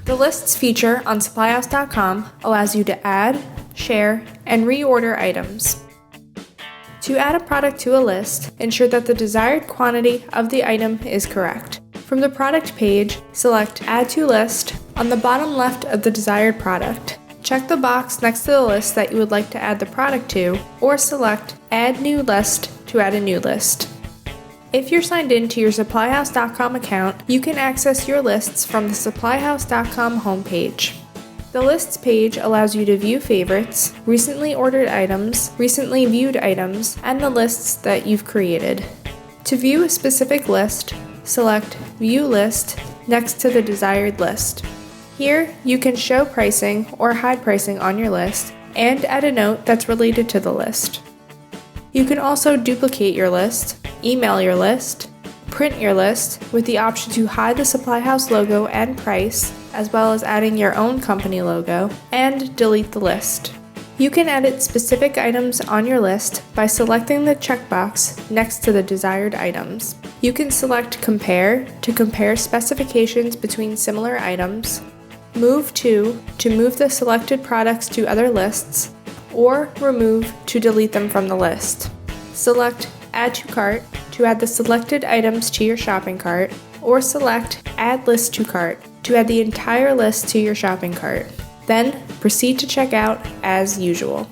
The lists feature on Supplyhouse.com allows you to add, share, and reorder items. To add a product to a list, ensure that the desired quantity of the item is correct. From the product page, select Add to List on the bottom left of the desired product. Check the box next to the list that you would like to add the product to, or select Add New List to add a new list. If you're signed in to your Supplyhouse.com account, you can access your lists from the Supplyhouse.com homepage. The Lists page allows you to view favorites, recently ordered items, recently viewed items, and the lists that you've created. To view a specific list, select View List next to the desired list. Here, you can show pricing or hide pricing on your list and add a note that's related to the list. You can also duplicate your list, email your list, print your list with the option to hide the Supplyhouse logo and price, as well as adding your own company logo, and delete the list. You can edit specific items on your list by selecting the checkbox next to the desired items. You can select Compare to compare specifications between similar items, Move to move the selected products to other lists, or Remove to delete them from the list. Select Add to Cart to add the selected items to your shopping cart, or select Add List to Cart to add the entire list to your shopping cart. Then proceed to check out as usual.